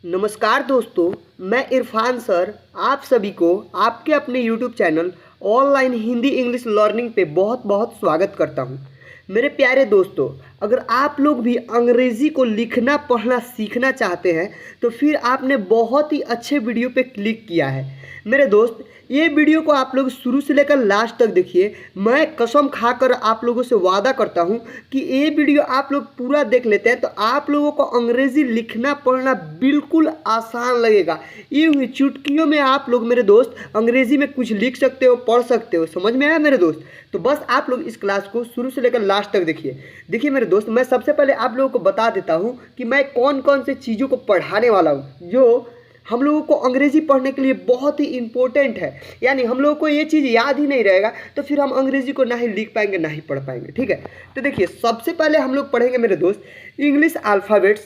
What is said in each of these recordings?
नमस्कार दोस्तों, मैं इरफान सर आप सभी को आपके अपने YouTube channel online Hindi English learning पे बहुत बहुत स्वागत करता हूँ। मेरे प्यारे दोस्तों, अगर आप लोग भी अंग्रेज़ी को लिखना पढ़ना सीखना चाहते हैं तो फिर आपने बहुत ही अच्छे वीडियो पे क्लिक किया है। मेरे दोस्त, ये वीडियो को आप लोग शुरू से लेकर लास्ट तक देखिए। मैं कसम खाकर आप लोगों से वादा करता हूँ कि ये वीडियो आप लोग पूरा देख लेते हैं तो आप लोगों को अंग्रेज़ी लिखना पढ़ना बिल्कुल आसान लगेगा। ये हुई चुटकियों में आप लोग मेरे दोस्त अंग्रेज़ी में कुछ लिख सकते हो, पढ़ सकते हो। समझ में आया मेरे दोस्त? तो बस आप लोग इस क्लास को शुरू से लेकर लास्ट तक देखिए। देखिए मेरे दोस्त, मैं सबसे पहले आप लोगों को बता देता हूँ कि मैं कौन कौन से चीज़ों को पढ़ाने वाला हूँ जो हम लोगों को अंग्रेज़ी पढ़ने के लिए बहुत ही इम्पोर्टेंट है। यानी हम लोगों को ये चीज़ याद ही नहीं रहेगा तो फिर हम अंग्रेज़ी को ना ही लिख पाएंगे ना ही पढ़ पाएंगे। ठीक है, तो देखिए सबसे पहले हम लोग पढ़ेंगे मेरे दोस्त इंग्लिश अल्फ़ाबेट्स,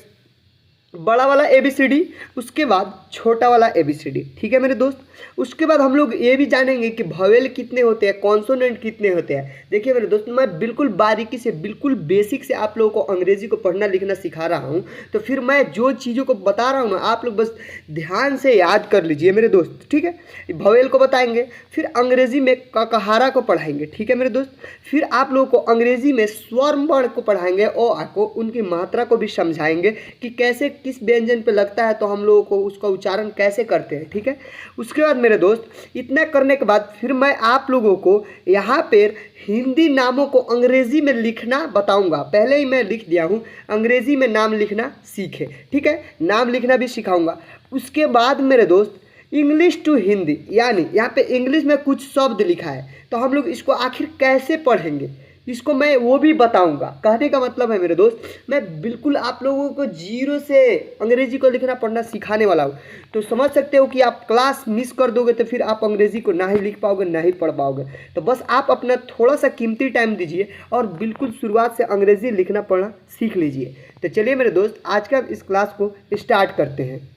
बड़ा वाला ABCD, उसके बाद छोटा वाला ABCD। ठीक है मेरे दोस्त, उसके बाद हम लोग ये भी जानेंगे कि भवेल कितने होते हैं, कॉन्सोनेंट कितने होते हैं। देखिए मेरे दोस्त, मैं बिल्कुल बारीकी से बिल्कुल बेसिक से आप लोगों को अंग्रेज़ी को पढ़ना लिखना सिखा रहा हूँ। तो फिर मैं जो चीज़ों को बता रहा हूँ ना, आप लोग बस ध्यान से याद कर लीजिए मेरे दोस्त। ठीक है, भवेल को बताएंगे, फिर अंग्रेज़ी में ककहारा को पढ़ाएंगे। ठीक है मेरे दोस्त, फिर आप लोगों को अंग्रेज़ी में स्वर वर्ण को पढ़ाएंगे और आपको उनकी मात्रा को भी समझाएंगे कि कैसे किस व्यंजन पे लगता है तो हम लोगों को उसका उच्चारण कैसे करते हैं। ठीक है, उसके बाद मेरे दोस्त इतना करने के बाद फिर मैं आप लोगों को यहाँ पर हिंदी नामों को अंग्रेज़ी में लिखना बताऊंगा। पहले ही मैं लिख दिया हूँ, अंग्रेज़ी में नाम लिखना सीखे। ठीक है, नाम लिखना भी सिखाऊंगा। उसके बाद मेरे दोस्त इंग्लिश टू हिंदी, यानी यहाँ पे इंग्लिश में कुछ शब्द लिखा है तो हम लोग इसको आखिर कैसे पढ़ेंगे इसको मैं वो भी बताऊंगा। कहने का मतलब है मेरे दोस्त, मैं बिल्कुल आप लोगों को जीरो से अंग्रेज़ी को लिखना पढ़ना सिखाने वाला हूँ। तो समझ सकते हो कि आप क्लास मिस कर दोगे तो फिर आप अंग्रेज़ी को ना ही लिख पाओगे ना ही पढ़ पाओगे। तो बस आप अपना थोड़ा सा कीमती टाइम दीजिए और बिल्कुल शुरुआत से अंग्रेज़ी लिखना पढ़ना सीख लीजिए। तो चलिए मेरे दोस्त, आज का इस क्लास को स्टार्ट करते हैं।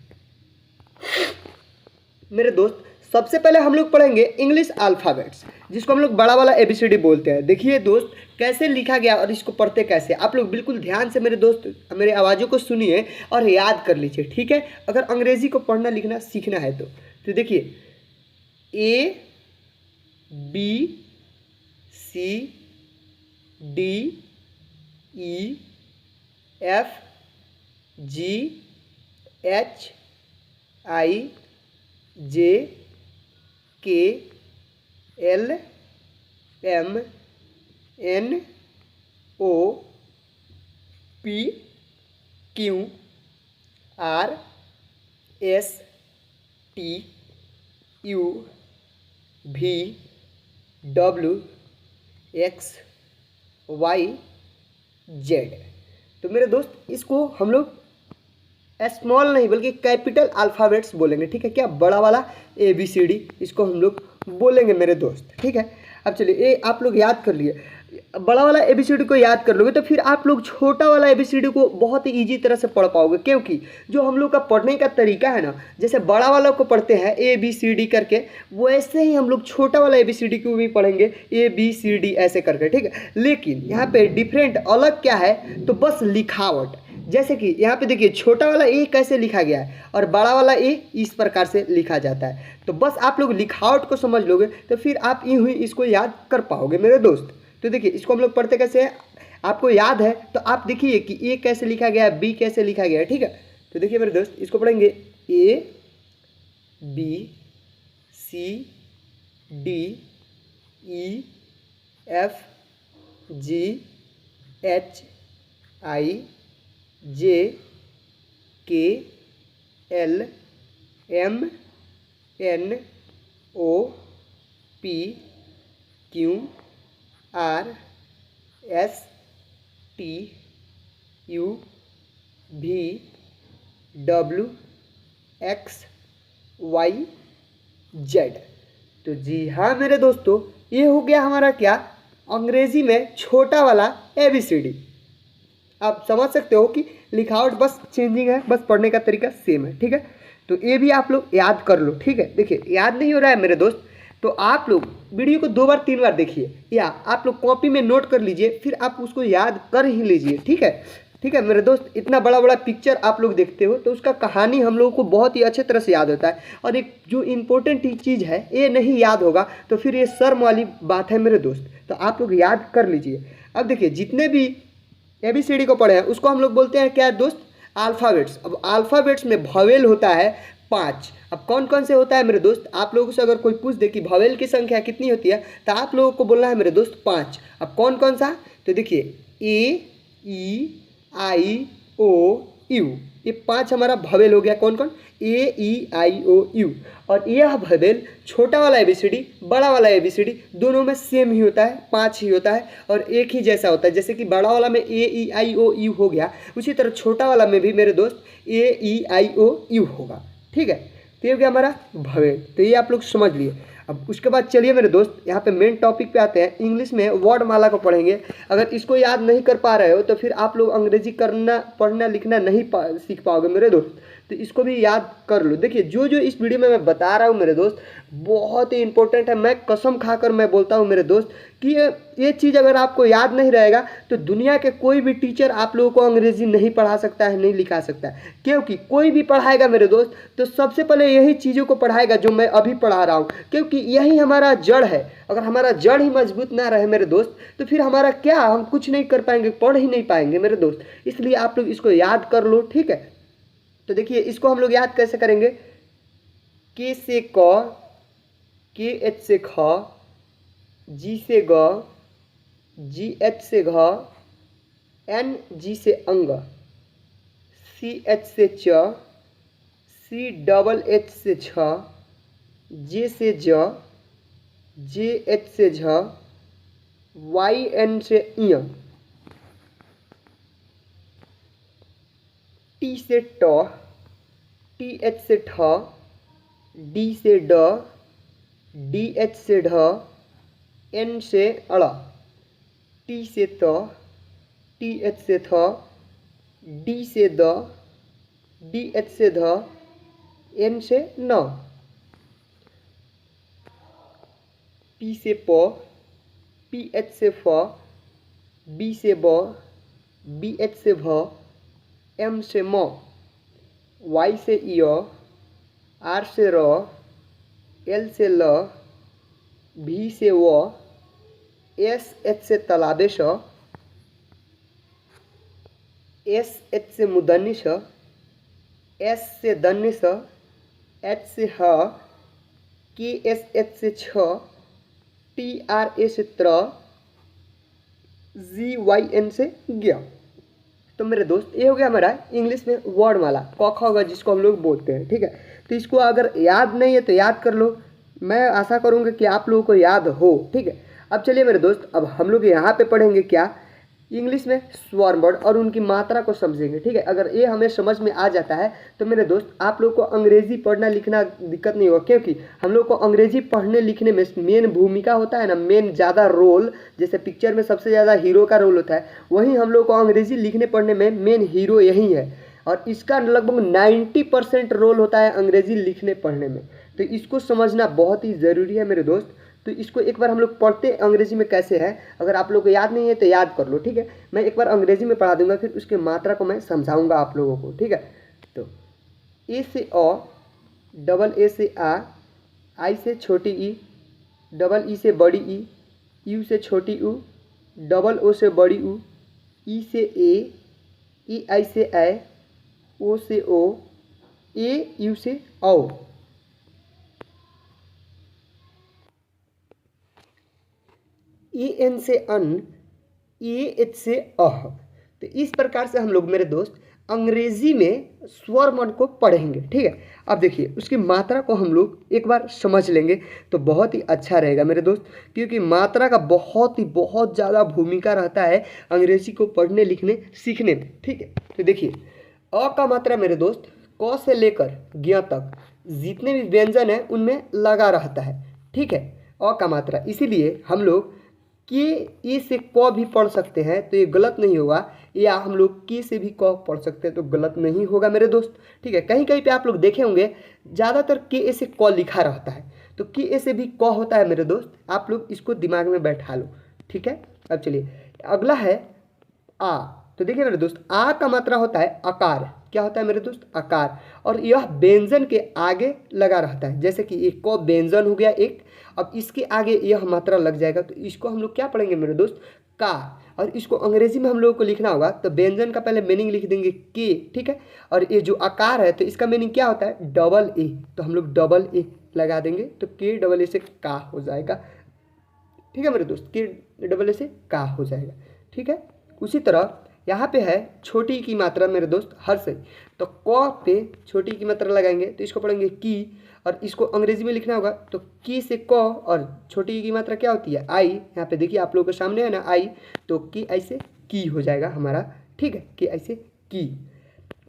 मेरे दोस्त, सबसे पहले हम लोग पढ़ेंगे इंग्लिश अल्फ़ाबेट्स, जिसको हम लोग बड़ा वाला ABCD बोलते हैं। देखिए दोस्त, कैसे लिखा गया और इसको पढ़ते कैसे, आप लोग बिल्कुल ध्यान से मेरे दोस्त मेरे आवाज़ों को सुनिए और याद कर लीजिए। ठीक है, अगर अंग्रेज़ी को पढ़ना लिखना सीखना है तो देखिए ABCD। तो मेरे दोस्त इसको हम लोग स्मॉल नहीं बल्कि कैपिटल अल्फ़ाबेट्स बोलेंगे। ठीक है, क्या बड़ा वाला ABCD इसको हम लोग बोलेंगे मेरे दोस्त। ठीक है, अब चलिए ये आप लोग याद कर लिए, बड़ा वाला ABCD को याद कर लोगे तो फिर आप लोग छोटा वाला ABCD को बहुत ही ईजी तरह से पढ़ पाओगे। क्योंकि जो हम लोग का पढ़ने का तरीका है ना, जैसे बड़ा वाला को पढ़ते हैं ABCD करके, वैसे ही हम लोग छोटा वाला ABCD को भी पढ़ेंगे ABCD ऐसे करके। ठीक है, लेकिन यहाँ पे डिफरेंट अलग क्या है तो बस लिखावट। जैसे कि यहाँ पे देखिए छोटा वाला ए कैसे लिखा गया है और बड़ा वाला ए इस प्रकार से लिखा जाता है। तो बस आप लोग लिखावट को समझ लोगे तो फिर आप यूँ ही इसको याद कर पाओगे मेरे दोस्त। तो देखिए इसको हम लोग पढ़ते कैसे हैं, आपको याद है तो आप देखिए कि ए कैसे लिखा गया है, बी कैसे लिखा गया है। ठीक है, तो देखिए मेरे दोस्त इसको पढ़ेंगे ABCDEFGHIJKLMNOPQRSTUVW। तो जी हाँ मेरे दोस्तों, ये हो गया हमारा क्या, अंग्रेज़ी में छोटा वाला ABCD। आप समझ सकते हो कि लिखावट बस चेंजिंग है, बस पढ़ने का तरीका सेम है। ठीक है, तो ये भी आप लोग याद कर लो। ठीक है, देखिए याद नहीं हो रहा है मेरे दोस्त तो आप लोग वीडियो को 2 बार 3 बार देखिए या आप लोग कॉपी में नोट कर लीजिए, फिर आप उसको याद कर ही लीजिए। ठीक है, ठीक है मेरे दोस्त, इतना बड़ा बड़ा पिक्चर आप लोग देखते हो तो उसका कहानी हम लोगों को बहुत ही अच्छे तरह से याद होता है। और एक जो इम्पोर्टेंट चीज़ है ये नहीं याद होगा तो फिर ये शर्म वाली बात है मेरे दोस्त, तो आप लोग याद कर लीजिए। अब देखिए जितने भी ABCD को पढ़े हैं उसको हम लोग बोलते हैं क्या दोस्त, अल्फ़ाबेट्स। अब अल्फ़ाबेट्स में भवेल होता है 5। अब कौन कौन से होता है मेरे दोस्त, आप लोगों से अगर कोई पूछ दे कि भवेल की संख्या कितनी होती है तो आप लोगों को बोलना है मेरे दोस्त 5। अब कौन कौन सा, तो देखिए A E I O U, ये 5 हमारा भवेल हो गया। कौन कौन, AEIOU। और यह भवेल छोटा वाला ABCD बड़ा वाला ABCD दोनों में सेम ही होता है, 5 ही होता है और एक ही जैसा होता है। जैसे कि बड़ा वाला में AEIOU हो गया, उसी तरह छोटा वाला में भी मेरे दोस्त AEIOU होगा। ठीक है, तो ये हो गया हमारा भवेल, तो ये आप लोग समझ लिए। अब उसके बाद चलिए मेरे दोस्त यहाँ पे मेन टॉपिक पे आते हैं। इंग्लिश में वर्णमाला को पढ़ेंगे। अगर इसको याद नहीं कर पा रहे हो तो फिर आप लोग अंग्रेजी करना पढ़ना लिखना नहीं सीख पाओगे मेरे दोस्त, तो इसको भी याद कर लो। देखिए जो जो इस वीडियो में मैं बता रहा हूँ मेरे दोस्त बहुत ही इंपॉर्टेंट है। मैं कसम खाकर मैं बोलता हूँ मेरे दोस्त कि ये चीज़ अगर आपको याद नहीं रहेगा तो दुनिया के कोई भी टीचर आप लोगों को अंग्रेजी नहीं पढ़ा सकता है, नहीं लिखा सकता है। क्योंकि कोई भी पढ़ाएगा मेरे दोस्त तो सबसे पहले यही चीज़ों को पढ़ाएगा जो मैं अभी पढ़ा रहा हूँ, क्योंकि यही हमारा जड़ है। अगर हमारा जड़ ही मजबूत ना रहे मेरे दोस्त तो फिर हमारा क्या, हम कुछ नहीं कर पाएंगे, पढ़ ही नहीं पाएंगे मेरे दोस्त। इसलिए आप लोग इसको याद कर लो। ठीक है, तो देखिए इसको हम लोग याद कैसे करेंगे, के से क, के एच से ख, जी से ग, जी एच से घ, एन जी से अंग, सी एच से च, सी डबल एच से छ, जे से ज, जे एच से झ, वाई एन से इ, टी से ट, टी एच से ठ, डी से ड, डी एच से ढ, एन से अड़, टी से त, टी एच से थ, डी से द, डी एच से ध, एन से न, पी से प, पी एच से फ, बी से ब, बी एच से भ, एम से म, वाई से य, आर से र, एल से ल, भी से व, एस एच से तलादेश, एस एच से मुदन्निश, एस से दन्निश, एच से ह, के एस एच से छ, टी आर ए से त्र, जी वाई एन से ज्ञ। तो मेरे दोस्त ये हो गया हमारा इंग्लिश में वर्णमाला, क ख ग जिसको हम लोग बोलते हैं। ठीक है, तो इसको अगर याद नहीं है तो याद कर लो। मैं आशा करूँगा कि आप लोगों को याद हो। ठीक है, अब चलिए मेरे दोस्त अब हम लोग यहाँ पे पढ़ेंगे क्या, इंग्लिश में स्वर वर्ड और उनकी मात्रा को समझेंगे। ठीक है, अगर ये हमें समझ में आ जाता है तो मेरे दोस्त आप लोग को अंग्रेजी पढ़ना लिखना दिक्कत नहीं होगा, क्योंकि हम लोग को अंग्रेजी पढ़ने लिखने में मेन भूमिका होता है ना, मेन ज़्यादा रोल, जैसे पिक्चर में सबसे ज़्यादा हीरो का रोल होता है, वहीं हम लोग को अंग्रेजी लिखने पढ़ने में मेन हीरो यही है। और इसका लगभग 90% रोल होता है अंग्रेजी लिखने पढ़ने में। तो इसको समझना बहुत ही ज़रूरी है मेरे दोस्त। तो इसको एक बार हम लोग पढ़ते अंग्रेजी में कैसे है, अगर आप लोगों को याद नहीं है तो याद कर लो। ठीक है, मैं एक बार अंग्रेजी में पढ़ा दूंगा, फिर उसके मात्रा को मैं समझाऊंगा आप लोगों को। ठीक है, तो ए से अ, डबल ए से आ, आई से छोटी ई, डबल ई से बड़ी ई, यू से छोटी ऊ, डबल ओ से बड़ी ऊ, ई से ए, ई आई से ए, ओ से ओ, ए यू से औ, ई एन से अन, ई एच से अह। तो इस प्रकार से हम लोग मेरे दोस्त अंग्रेजी में स्वर वर्ण को पढ़ेंगे। ठीक है, अब देखिए उसकी मात्रा को हम लोग एक बार समझ लेंगे तो बहुत ही अच्छा रहेगा मेरे दोस्त, क्योंकि मात्रा का बहुत ज़्यादा भूमिका रहता है अंग्रेजी को पढ़ने लिखने सीखने में। ठीक है, तो देखिए अ का मात्रा मेरे दोस्त क से लेकर ज्ञ तक जितने भी व्यंजन हैं उनमें लगा रहता है। ठीक है, अ का मात्रा, इसीलिए हम लोग के ए से क भी पढ़ सकते हैं तो ये गलत नहीं होगा, या हम लोग के से भी क पढ़ सकते हैं तो गलत नहीं होगा मेरे दोस्त। ठीक है, कहीं कहीं पे आप लोग देखे होंगे ज़्यादातर के ए से क लिखा रहता है, तो के ए से भी क होता है मेरे दोस्त, आप लोग इसको दिमाग में बैठा लो। ठीक है, अब चलिए अगला है आ। तो देखिए मेरे दोस्त, आ का मात्रा होता है आकार। क्या होता है मेरे दोस्त? आकार। और यह व्यंजन के आगे लगा रहता है, जैसे कि एक को व्यंजन हो गया एक, अब इसके आगे यह मात्रा लग जाएगा तो इसको हम लोग क्या पढ़ेंगे मेरे दोस्त? का। और इसको अंग्रेजी में हम लोगों को लिखना होगा तो व्यंजन का पहले मीनिंग लिख देंगे के, ठीक है। और ये जो आकार है तो इसका मीनिंग क्या होता है? डबल ए, तो हम लोग डबल ए लगा देंगे तो के डबल ए से का हो जाएगा, ठीक है मेरे दोस्त। के डबल ए से का हो जाएगा, ठीक है। उसी तरह यहाँ पे है छोटी की मात्रा मेरे दोस्त हर से, तो क पे छोटी की मात्रा लगाएंगे तो इसको पढ़ेंगे की, और इसको अंग्रेजी में लिखना होगा तो की से क, और छोटी की मात्रा क्या होती है? आई। यहाँ पे देखिए आप लोगों के सामने है ना आई, तो की ऐसे की हो जाएगा हमारा, ठीक है, कि ऐसे की।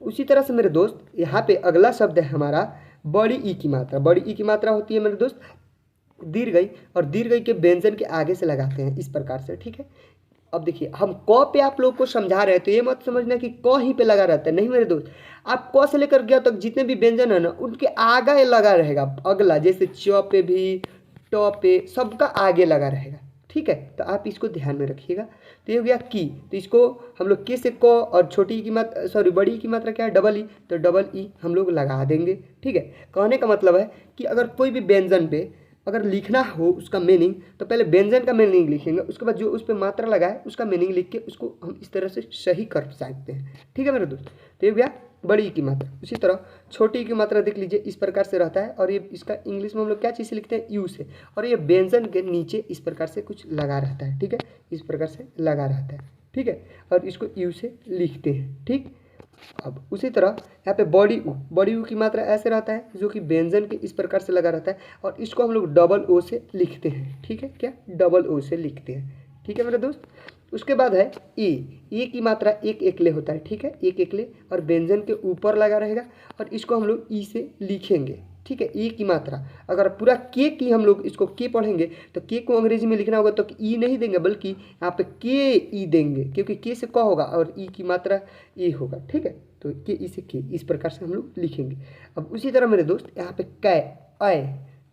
उसी तरह से मेरे दोस्त यहाँ पे अगला शब्द है हमारा बड़ी ई की मात्रा। बड़ी ई की मात्रा होती है मेरे दोस्त दीर्घ ई, और दीर्घ ई के व्यंजन के आगे से लगाते हैं इस प्रकार से, ठीक है। अब देखिए हम क पे आप लोग को समझा रहे हैं तो ये मत समझना कि क ही पे लगा रहता है, नहीं मेरे दोस्त। आप क से लेकर ग तक जितने भी व्यंजन है ना उनके आगे लगा रहेगा अगला, जैसे च पे भी, ट पे, सबका आगे लगा रहेगा, ठीक है। तो आप इसको ध्यान में रखिएगा। तो ये हो गया की, तो इसको हम लोग के से क, और छोटी की मात्रा सॉरी बड़ी की मात्रा क्या है? डबल ई, तो डबल ई हम लोग लगा देंगे, ठीक है। कहने का मतलब है कि अगर कोई भी व्यंजन पे अगर लिखना हो उसका मीनिंग तो पहले व्यंजन का मीनिंग लिखेंगे, उसके बाद जो उस पर मात्रा लगा है उसका मीनिंग लिख के उसको हम इस तरह से सही कर सकते हैं, ठीक है मेरे दोस्त। तो ये हो गया बड़ी की मात्रा। उसी तरह छोटी की मात्रा देख लीजिए इस प्रकार से रहता है, और ये इसका इंग्लिश में हम लोग क्या चीज़ से लिखते हैं? यू से, और ये व्यंजन के नीचे इस प्रकार से कुछ लगा रहता है, ठीक है, इस प्रकार से लगा रहता है, ठीक है, और इसको यू से लिखते हैं, ठीक। अब उसी तरह यहाँ पे बड़ी ऊ, बड़ी ऊ की मात्रा ऐसे रहता है जो कि व्यंजन के इस प्रकार से लगा रहता है, और इसको हम लोग डबल ओ से लिखते हैं, ठीक है, क्या? डबल ओ से लिखते हैं, ठीक है मेरे दोस्त। उसके बाद है ए की मात्रा एक एकले होता है, ठीक है, एक एकले, और व्यंजन के ऊपर लगा रहेगा, और इसको हम लोग ई से लिखेंगे, ठीक है। ए की मात्रा अगर पूरा के की हम लोग इसको के पढ़ेंगे तो के को अंग्रेजी में लिखना होगा तो ई नहीं देंगे बल्कि यहाँ पे के ई देंगे, क्योंकि के से क होगा और ई की मात्रा ए होगा, ठीक है। तो के ई से के इस प्रकार से हम लोग लिखेंगे। अब उसी तरह मेरे दोस्त यहाँ पे कै अय,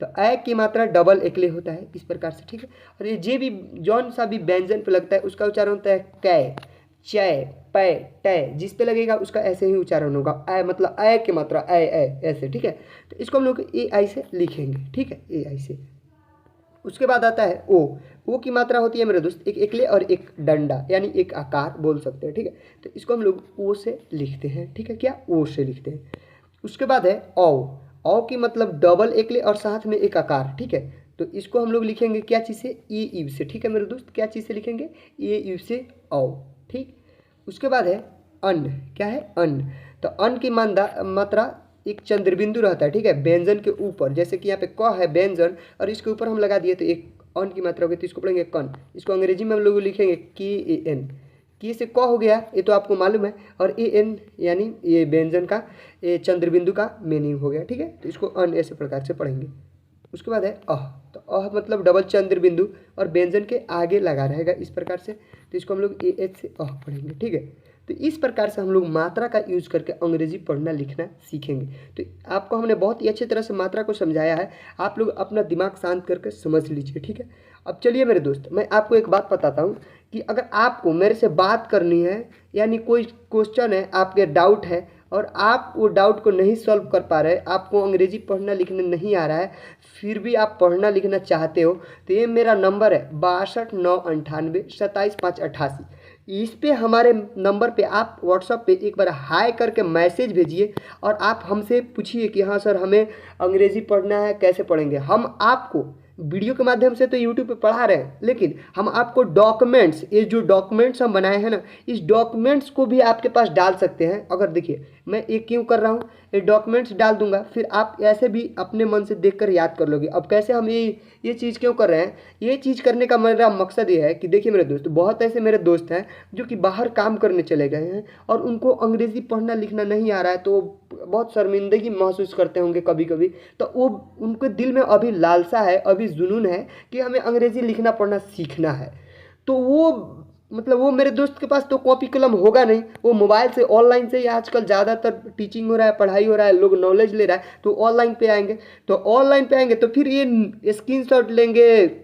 तो अय की मात्रा डबल एकले होता है इस प्रकार से, ठीक है। और ये जे भी जौन सा भी व्यंजन पे लगता है उसका उच्चारण होता है कै, चय, पै, टय, जिस पे लगेगा उसका ऐसे ही उच्चारण होगा। अय मतलब अय की मात्रा अय अय ऐसे, ठीक है। तो इसको हम लोग ए आई से लिखेंगे, ठीक है, ए आई से। उसके बाद आता है ओ की मात्रा होती है मेरे दोस्त एक एकले और एक डंडा, यानी एक आकार बोल सकते हैं, ठीक है। तो इसको हम लोग ओ से लिखते हैं, ठीक है, क्या? ओ से लिखते हैं। उसके बाद है औ की मतलब डबल एकले और साथ में एक आकार, ठीक है। तो इसको हम लोग लिखेंगे क्या चीज़ से? ए यू से, ठीक है मेरे दोस्त, क्या चीज़ से लिखेंगे? ए यू से औ, ठीक। उसके बाद है अन्न, क्या है? अन्न। तो अन्न की मात्रा एक चंद्रबिंदु रहता है, ठीक है, व्यंजन के ऊपर, जैसे कि यहाँ पे क है व्यंजन और इसके ऊपर हम लगा दिए तो एक अन्न की मात्रा होगी, तो इसको पढ़ेंगे कन। इसको अंग्रेजी में हम लोग लिखेंगे के ए एन, की से क हो गया, ये तो आपको मालूम है, और ए एन यानी ये व्यंजन का ये चंद्रबिंदु का मीनिंग हो गया, ठीक है। तो इसको अन्न ऐसे प्रकार से पढ़ेंगे। उसके बाद है अह, तो अह मतलब डबल चंद्र बिंदु और व्यंजन के आगे लगा रहेगा इस प्रकार से, तो इसको हम लोग ए एच से अह पढ़ेंगे, ठीक है। तो इस प्रकार से हम लोग मात्रा का यूज करके अंग्रेजी पढ़ना लिखना सीखेंगे। तो आपको हमने बहुत ही अच्छी तरह से मात्रा को समझाया है, आप लोग अपना दिमाग शांत करके समझ लीजिए, ठीक है। अब चलिए मेरे दोस्त, मैं आपको एक बात बताता हूँ कि अगर आपको मेरे से बात करनी है, यानी कोई क्वेश्चन है, आपके डाउट है और आप वो डाउट को नहीं सॉल्व कर पा रहे, आपको अंग्रेजी पढ़ना लिखना नहीं आ रहा है, फिर भी आप पढ़ना लिखना चाहते हो, तो ये मेरा नंबर है 62,998,27,588। इस पे हमारे नंबर पे आप व्हाट्सएप पे एक बार हाय करके मैसेज भेजिए और आप हमसे पूछिए कि हाँ सर हमें अंग्रेजी पढ़ना है, कैसे पढ़ेंगे। हम आपको वीडियो के माध्यम से तो यूट्यूब पे पढ़ा रहे हैं, लेकिन हम आपको डॉक्यूमेंट्स, ये जो डॉक्यूमेंट्स हम बनाए हैं ना, इस डॉक्यूमेंट्स को भी आपके पास डाल सकते हैं। अगर देखिए मैं ये क्यों कर रहा हूँ, ये डॉक्यूमेंट्स डाल दूंगा, फिर आप ऐसे भी अपने मन से देखकर याद कर लोगे। अब कैसे हम ये चीज़ क्यों कर रहे हैं, ये चीज़ करने का मेरा मकसद ये है कि देखिए मेरे दोस्त, बहुत ऐसे मेरे दोस्त हैं जो कि बाहर काम करने चले गए हैं और उनको अंग्रेज़ी पढ़ना लिखना नहीं आ रहा है, तो बहुत शर्मिंदगी महसूस करते होंगे कभी कभी। तो वो उनके दिल में अभी लालसा है, अभी जुनून है कि हमें अंग्रेज़ी लिखना पढ़ना सीखना है। तो वो मतलब वो मेरे दोस्त के पास तो कॉपी कलम होगा नहीं, वो मोबाइल से ऑनलाइन से ही आजकल ज़्यादातर टीचिंग हो रहा है, पढ़ाई हो रहा है, लोग नॉलेज ले रहा है, तो ऑनलाइन पे आएंगे। तो ऑनलाइन पे आएंगे तो फिर ये स्क्रीनशॉट लेंगे,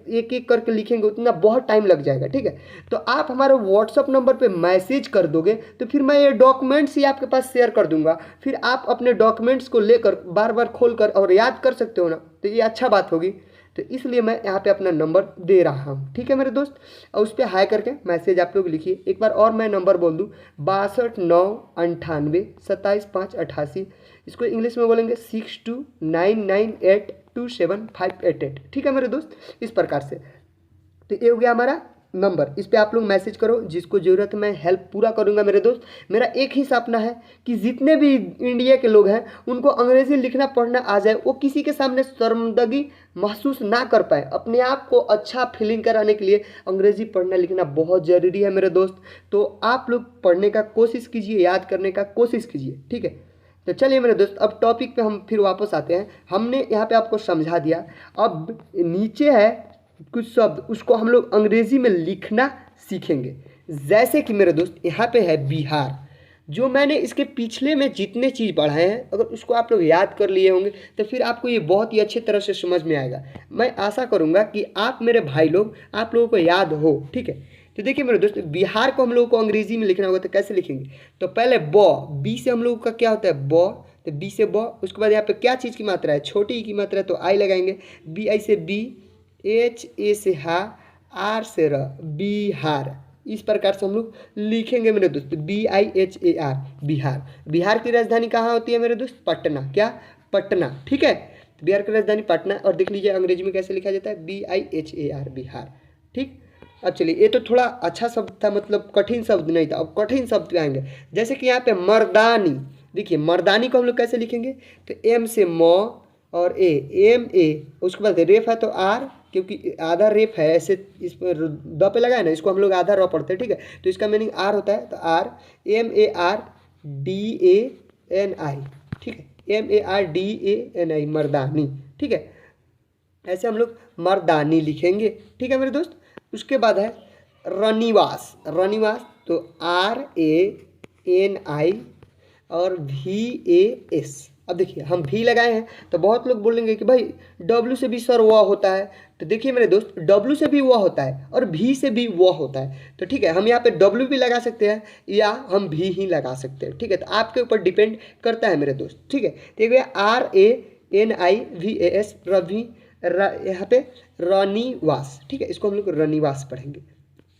एक एक करके लिखेंगे, उतना बहुत टाइम लग जाएगा। ठीक है, तो आप हमारे व्हाट्सअप नंबर पे मैसेज कर दोगे तो फिर मैं ये डॉक्यूमेंट्स ही आपके पास शेयर कर दूंगा, फिर आप अपने डॉक्यूमेंट्स को लेकर बार बार खोल कर और याद कर सकते हो ना, तो ये अच्छा बात होगी। तो इसलिए मैं यहाँ पे अपना नंबर दे रहा हूँ। ठीक है मेरे दोस्त, और उस पर हाई करके मैसेज आप लोग लिखिए। एक बार और मैं नंबर बोल दूँ, 62 9 98 27 5 88। इसको इंग्लिश में बोलेंगे 6299827588। ठीक है मेरे दोस्त, इस प्रकार से। तो ये हो गया हमारा नंबर, इस पे आप लोग मैसेज करो, जिसको ज़रूरत है मैं हेल्प पूरा करूंगा मेरे दोस्त। मेरा एक ही सपना है कि जितने भी इंडिया के लोग हैं उनको अंग्रेज़ी लिखना पढ़ना आ जाए, वो किसी के सामने शर्मिंदगी महसूस ना कर पाए। अपने आप को अच्छा फीलिंग कराने के लिए अंग्रेज़ी पढ़ना लिखना बहुत ज़रूरी है मेरे दोस्त। तो आप लोग पढ़ने का कोशिश कीजिए, याद करने का कोशिश कीजिए। ठीक है, तो चलिए मेरे दोस्त, अब टॉपिक पे हम फिर वापस आते हैं। हमने यहाँ पे आपको समझा दिया, अब नीचे है कुछ शब्द, उसको हम लोग अंग्रेजी में लिखना सीखेंगे। जैसे कि मेरे दोस्त यहाँ पे है बिहार, जो मैंने इसके पिछले में जितने चीज़ पढ़ाए हैं, अगर उसको आप लोग याद कर लिए होंगे तो फिर आपको ये बहुत ही अच्छे तरह से समझ में आएगा। मैं आशा करूँगा कि आप मेरे भाई लोग, आप लोगों को याद हो। ठीक है, तो देखिए मेरे दोस्त, बिहार को हम लोगों को अंग्रेजी में लिखना होगा तो कैसे लिखेंगे? तो पहले बी से हम लोगों का क्या होता है? ब, तो बी से ब। उसके बाद यहाँ पे क्या चीज़ की मात्रा है? छोटी ई की मात्रा है, तो आई लगाएंगे। बी आई से बी, एच ए से हा, आर से र, बिहार। इस प्रकार से हम लोग लिखेंगे मेरे दोस्त, BIHAR, बिहार। बिहार की राजधानी कहाँ होती है मेरे दोस्त? पटना। क्या? पटना। ठीक है, तो बिहार की राजधानी पटना। और देख लीजिए अंग्रेजी में कैसे लिखा जाता है? BIHAR, बिहार। ठीक, अब चलिए, ये तो थोड़ा अच्छा शब्द था, मतलब कठिन शब्द नहीं था। अब कठिन शब्द पे आएंगे, जैसे कि यहाँ पे मर्दानी। देखिए मर्दानी को हम लोग कैसे लिखेंगे? तो एम से म और ए, उसके बाद रेफ है तो आर, क्योंकि आधा रेफ है, ऐसे इस पर द पे लगाए ना, इसको हम लोग आधा र पढ़ते हैं। ठीक है, तो इसका मीनिंग आर होता है, तो MARDANI। ठीक है, MARDANI, मर्दानी। ठीक है, ऐसे हम लोग मर्दानी लिखेंगे। ठीक है मेरे दोस्त, उसके बाद है रनिवास। रनिवास, तो RANI और VAS। अब देखिए हम भी लगाए हैं, तो बहुत लोग बोलेंगे कि भाई W से भी सर वह होता है। तो देखिए मेरे दोस्त, W से भी वह होता है और V से भी वह होता है। तो ठीक है, हम यहाँ पे W भी लगा सकते हैं या हम भी ही लगा सकते हैं। ठीक है, तो आपके ऊपर डिपेंड करता है मेरे दोस्त। ठीक है, तो ये RANIVAS, रवि, यहाँ पे रनिवास। ठीक है, इसको हम लोग रनिवास पढ़ेंगे।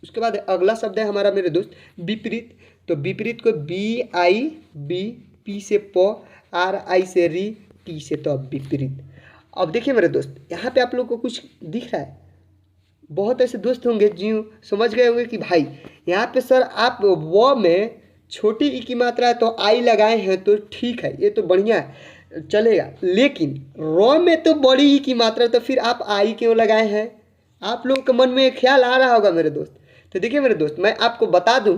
उसके बाद अगला शब्द है हमारा मेरे दोस्त विपरीत। तो विपरीत को BIB, P से प, RI से री, T से तो, विपरीत। अब देखिए मेरे दोस्त, यहाँ पे आप लोग को कुछ दिख रहा है? बहुत ऐसे दोस्त होंगे जो समझ गए होंगे कि भाई यहाँ पे सर आप वो में छोटी ई की मात्रा है तो आई लगाए हैं, तो ठीक है, ये तो बढ़िया है, चलेगा। लेकिन रॉ में तो बड़ी ई की मात्रा है, तो फिर आप आई क्यों लगाए हैं? आप लोगों के मन में एक ख्याल आ रहा होगा मेरे दोस्त। तो देखिए मेरे दोस्त, मैं आपको बता दूं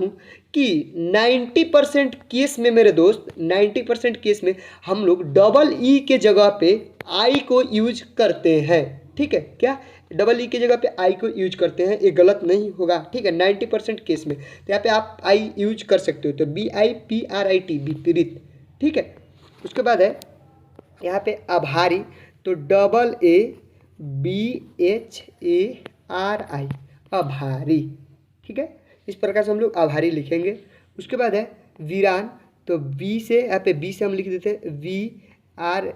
कि 90% केस में मेरे दोस्त, 90% केस में हम लोग डबल ई के जगह पे आई को यूज करते हैं। ठीक है, क्या? डबल ई की जगह पे आई को यूज करते हैं, ये गलत नहीं होगा। ठीक है, 90% केस में तो यहाँ पे आप आई यूज कर सकते हो। तो BIPRIT, विपरीत। ठीक है, उसके बाद है यहाँ पे आभारी, तो ABHARI, आभारी। ठीक है, इस प्रकार से हम लोग आभारी लिखेंगे। उसके बाद है वीरान, तो बी से, यहाँ पे बी से हम लिख देते हैं VIRAN,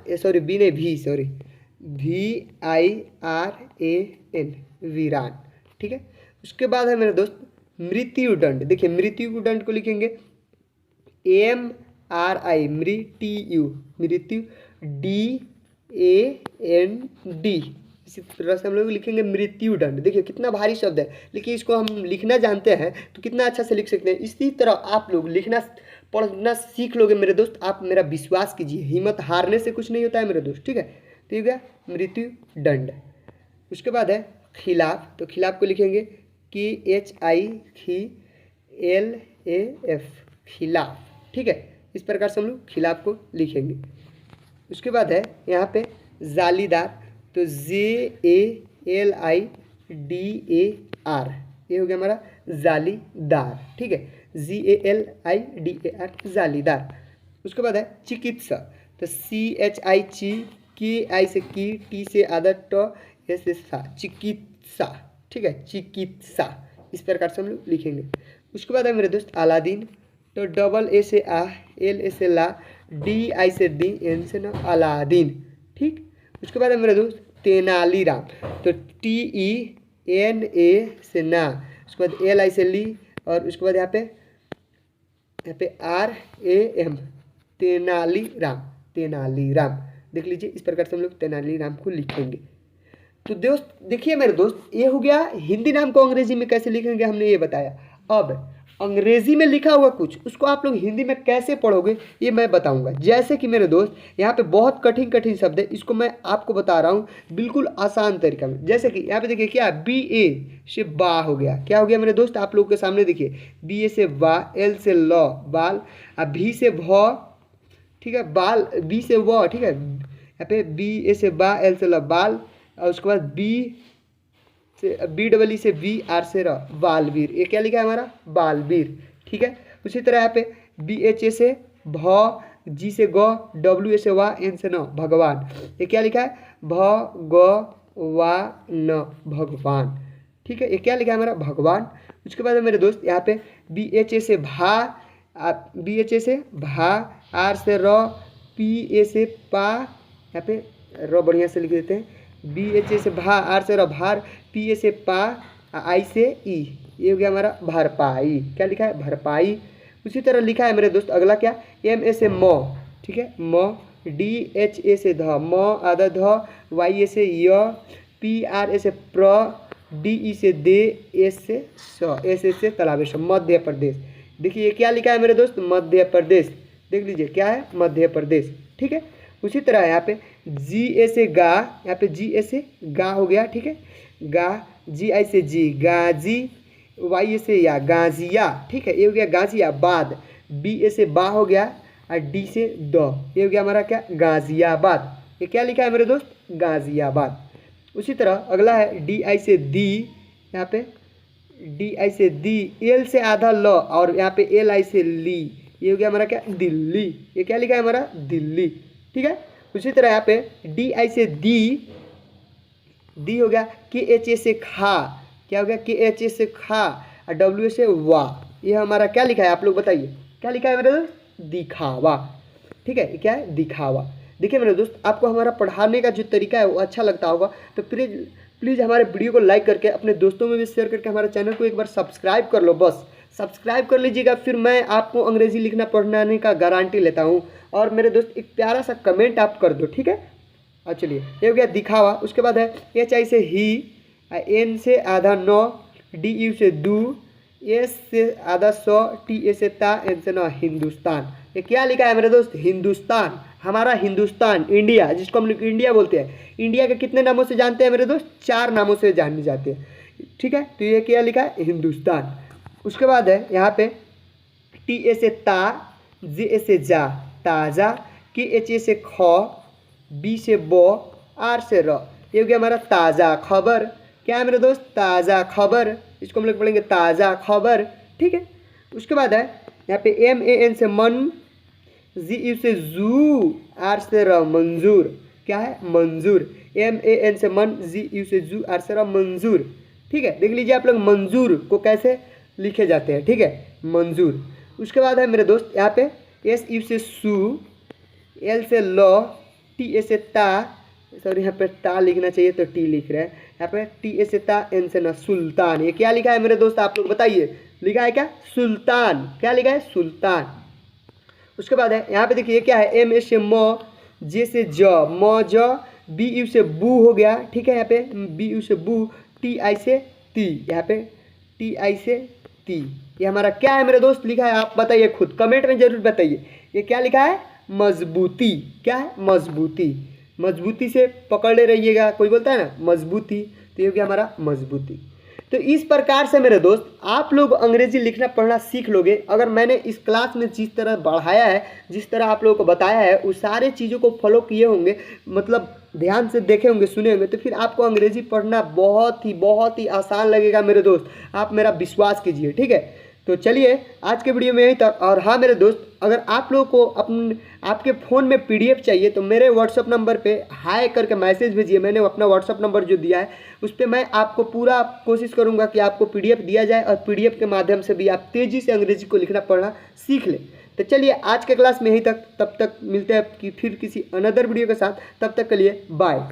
वीरान। ठीक है, उसके बाद है मेरे दोस्त मृत्युदंड। देखिए मृत्युदंड को लिखेंगे MRI, मृत्यु, DAND। इसी तरह से हम लोग लिखेंगे मृत्युदंड। देखिए कितना भारी शब्द है, लेकिन इसको हम लिखना जानते हैं तो कितना अच्छा से लिख सकते हैं। इसी तरह आप लोग लिखना पढ़ना सीख लोगे मेरे दोस्त, आप मेरा विश्वास कीजिए, हिम्मत हारने से कुछ नहीं होता है मेरे दोस्त। ठीक है, तो ये गया मृत्युदंड। उसके बाद है खिलाफ, तो खिलाफ को लिखेंगे KHILAF, खिलाफ। ठीक है, इस प्रकार से हम लोग खिलाफ को लिखेंगे। उसके बाद है यहाँ पे जालीदार, तो JALIDAR, ये हो गया हमारा जालीदार, ठीक है, GALIDAR जालीदार। उसके बाद है चिकित्सा, तो CHI ची, KI से की, T से आधा, ट, S से सा, चिकित्सा, ठीक है, चिकित्सा, इस प्रकार से हम लोग लिखेंगे। उसके बाद है मेरे दोस्त अलादीन, तो डबल A से आ, L से ला, DI से दी, N से ना, अलादीन, ठीक। उसके बाद है मेरे दोस्त तेनालीराम, तो TENA से ना, उसके बाद LI से ली, और उसके बाद यहाँ पे RAM, तेनालीराम, तेनालीराम, देख लीजिए इस प्रकार से हम लोग तेनालीराम को लिखेंगे। तो दोस्त देखिए मेरे दोस्त, ये हो गया हिंदी नाम को अंग्रेजी में कैसे लिखेंगे हमने ये बताया। अब अंग्रेजी में लिखा हुआ कुछ, उसको आप लोग हिंदी में कैसे पढ़ोगे ये मैं बताऊंगा। जैसे कि मेरे दोस्त यहाँ पे बहुत कठिन कठिन शब्द है, इसको मैं आपको बता रहा हूँ बिल्कुल आसान तरीका में। जैसे कि यहाँ पे देखिए क्या BA से बा हो गया, क्या हो गया मेरे दोस्त, आप लोगों के सामने देखिए, BA से बा, L से ल बाल, अब V से भ, ठीक है, बाल, B से व, ठीक है, यहाँ पे BA से बा, L से ल बाल, और उसके बाद BEE से V, R से र, बालवीर, ये क्या लिखा है हमारा, बालवीर, ठीक है। उसी तरह यहाँ पे BHA से भ, G से ग, WA से वा, N से न, भगवान, ये क्या लिखा है, भगवान, भगवान, ठीक है, ये क्या लिखा है हमारा, भगवान। उसके बाद मेरे दोस्त यहाँ पे BHA से भा, BHA से भा, R से र, PA से पा, यहाँ पे र बढ़िया से लिख देते हैं, BHA से भा, R से र भार, PA से पा, I से ई, ये हो गया हमारा भरपाई, क्या लिखा है, भरपाई। उसी तरह लिखा है मेरे दोस्त अगला क्या, MA से म, ठीक है, म, DHA से ध, म आधा ध, YA से य, PRA से प्र, DE से दे, S से स, SS से तालाबेश, मध्य प्रदेश। देखिए ये क्या लिखा है मेरे दोस्त, मध्य प्रदेश, देख लीजिए क्या है, मध्य प्रदेश, ठीक है। उसी तरह यहाँ पे GA से गा, यहाँ पे GA से गा हो गया, ठीक है, गा, GI से जी, गाजी, YA से या, गाजिया, ठीक है, ये हो गया गाजियाबाद, BA से बा हो गया, और D से द, ये हो गया हमारा क्या, गाजियाबाद, ये क्या लिखा है मेरे दोस्त, गाजियाबाद। उसी तरह अगला है DI से दी, यहाँ पे DI से दी, L से आधा ल, और यहाँ पे LI से ली, ये हो गया हमारा क्या, दिल्ली, ये क्या लिखा है हमारा, दिल्ली, ठीक है। उसी तरह यहाँ पे DI से दी, दी हो गया, KHA से खा, क्या हो गया, KHA से खा, और WA से वाह, ये हमारा क्या लिखा है, आप लोग बताइए क्या लिखा है मेरे दोस्त, दिखावा, ठीक है, ये क्या है, दिखावा। देखिए मेरे दोस्त आपको हमारा पढ़ाने का जो तरीका है वो अच्छा लगता होगा, तो प्लीज़ हमारे वीडियो को लाइक करके अपने दोस्तों में भी शेयर करके हमारे चैनल को एक बार सब्सक्राइब कर लो, बस सब्सक्राइब कर लीजिएगा, फिर मैं आपको अंग्रेजी लिखना पढ़ाने का गारंटी लेता हूँ। और मेरे दोस्त एक प्यारा सा कमेंट आप कर दो, ठीक है। और चलिए ये हो गया दिखावा। उसके बाद है HI से ही, N से आधा नौ, DU से दू, S से आधा सौ, TA से ता, N से नौ, हिंदुस्तान, ये क्या लिखा है मेरे दोस्त, हिंदुस्तान, हमारा हिंदुस्तान, इंडिया, जिसको हम लोग इंडिया बोलते हैं। इंडिया के कितने नामों से जानते हैं मेरे दोस्त, 4 नामों से जाने जाते हैं, ठीक है। तो ये क्या लिखा है, हिंदुस्तान। उसके बाद है यहाँ पे TA से ता, JA से जा, ताज़ा, KHA से ख, B से ब, R से र, ये हो गया हमारा ताज़ा खबर, क्या है मेरे दोस्त, ताज़ा खबर, इसको हम लोग पढ़ेंगे ताज़ा खबर, ठीक है। उसके बाद है यहाँ पे MAN से मन, ZU से जू, R से र, मंजूर, क्या है, मंजूर, MAN से मन, ZU से जू, R से र, मंजूर, ठीक है। देख लीजिए आप लोग मंजूर को कैसे लिखे जाते हैं, ठीक है, मंजूर। उसके बाद है मेरे दोस्त यहाँ पे SU से सू, L से ल, TA से ता, सॉरी यहाँ पे ता लिखना चाहिए तो T लिख रहे हैं, यहाँ पे TA से ता, N से न, सुल्तान, ये क्या लिखा है मेरे दोस्त आप लोग बताइए, लिखा है क्या, सुल्तान, क्या लिखा है, सुल्तान। उसके बाद है यहाँ पे देखिए क्या है, MA से म, J से ज, म ज, BU से बू हो गया, ठीक है, यहाँ पे BU से बू, TI से ती, यहाँ पे TI से ती, ये हमारा क्या है मेरे दोस्त, लिखा है, आप बताइए खुद कमेंट में जरूर बताइए, ये क्या लिखा है, मजबूती, क्या है, मजबूती, मजबूती से पकड़े रहिएगा, कोई बोलता है ना मजबूती, तो ये हो गया हमारा मजबूती। तो इस प्रकार से मेरे दोस्त आप लोग अंग्रेजी लिखना पढ़ना सीख लोगे। अगर मैंने इस क्लास में जिस तरह बढ़ाया है, जिस तरह आप लोगों को बताया है, उस सारे चीज़ों को फॉलो किए होंगे, मतलब ध्यान से देखे होंगे, सुने होंगे, तो फिर आपको अंग्रेजी पढ़ना बहुत ही आसान लगेगा मेरे दोस्त। आप मेरा विश्वास कीजिए, ठीक है। तो चलिए आज के वीडियो में यहीं तक। और हाँ मेरे दोस्त, अगर आप लोगों को आपके फ़ोन में पीडीएफ चाहिए तो मेरे व्हाट्सअप नंबर पे हाय करके मैसेज भेजिए। मैंने अपना व्हाट्सअप नंबर जो दिया है उस पर मैं आपको पूरा कोशिश करूँगा कि आपको पीडीएफ दिया जाए, और पीडीएफ के माध्यम से भी आप तेज़ी से अंग्रेजी को लिखना पढ़ना सीख लें। तो चलिए आज के क्लास में यहीं तक। तब तक मिलते हैं कि फिर किसी अनदर वीडियो के साथ। तब तक के लिए बाय।